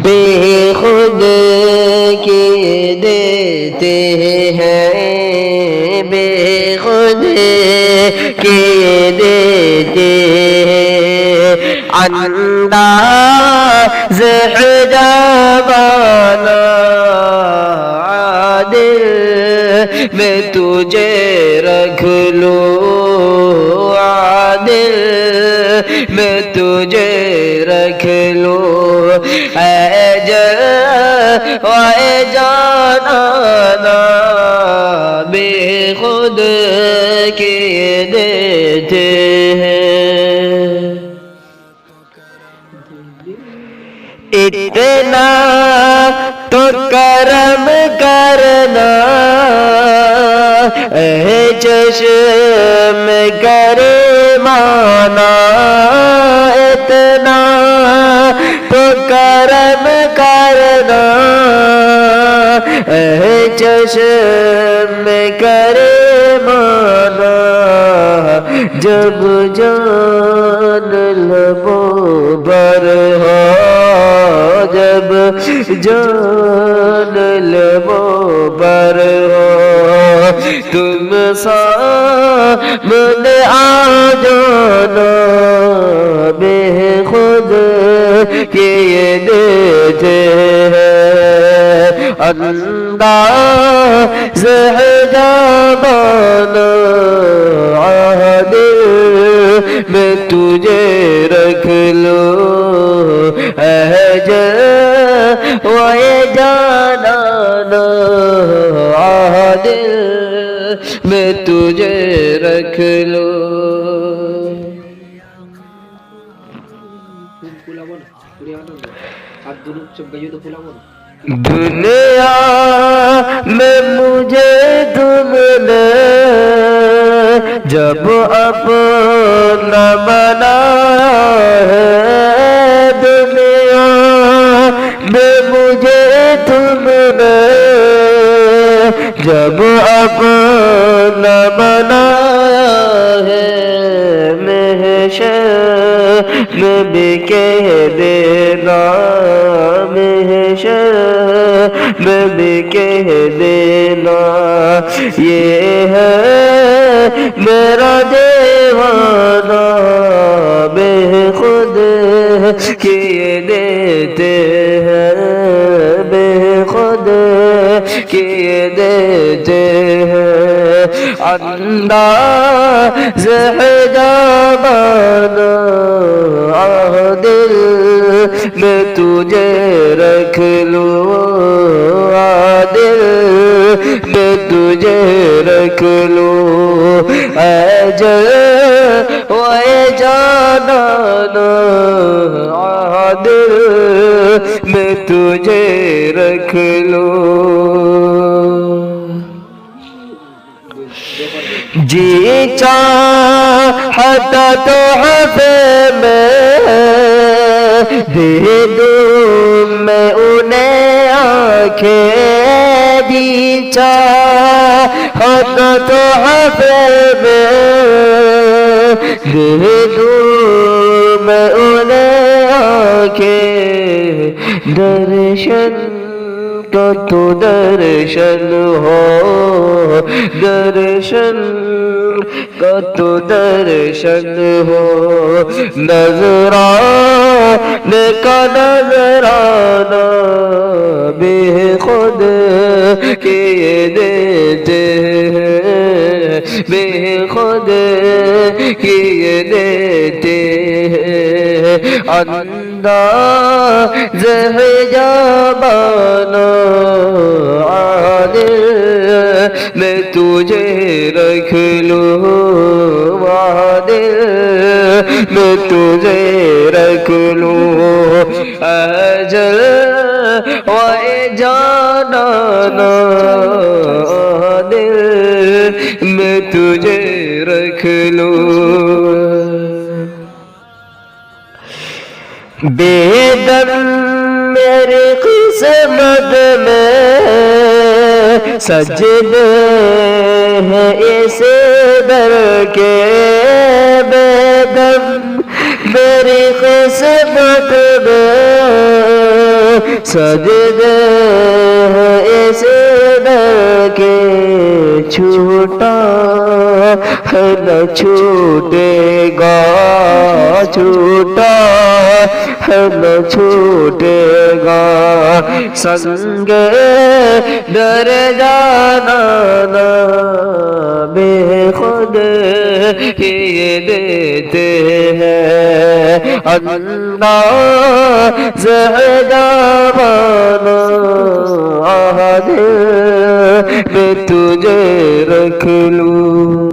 बेखुद के देते हैं, बेखुद के देते हैं, अंदाज़ हिजाबाना दिल में तुझे रख लूं, दिल में तुझे रख लूं, जाना बेखुद के देते हैं। इतना तो करम करना चश्म करे माना, इतना तो करम करना चश्म करे माना, जब जान लबों पर हो, जब जान लबों पर हो, तुम सामने आ जाना बेखुद के देते हैं, अंदाज़ हिजाबाना दिल में तुझे रख लूं, जाना दिल में तुझे रख लो। दुनिया में मुझे तुमने जब अपना बनाया है, दुनिया में मुझे तुमने जब अपना बनाया है, में भी कह देना, में भी कह देना, ये है मेरा दीवाना बेखुद किए देते हैं, बेखुद किए देते हैं, अंदाज़ हिजाबाना दिल में तुझे रख लूं, दिल में तुझे रख लूं, जाना दिल में तुझे रख लूं। जी चाहता तो हफ़े में दे दूं मैं उन्हें आँखें, जी चाहता तो हफ़े में दे दूं मैं उन्हें आँखें, दर्शन का तो दर्शन हो, दर्शन का तो दर्शन हो, नजराने का नजराना बेखुद किए देते हैं, बेखुद किए देते हैं, अंदाज़ हिजाबाना दिल में तुझे रख लूं, दिल में तुझे रख लूं, अजल जाना दिल में तुझे रख लूं। बेदम मेरी किस्मत में सजदे हैं इस दर के, سجدے ہیں اس در کے چھوٹا ہے نہ چھوٹے گا چھوٹا ہے نہ چھوٹے گا سنگ در جانا نا بے خود یہ دیتے ہیں انداز جانا دل میں تجھے رکھ لوں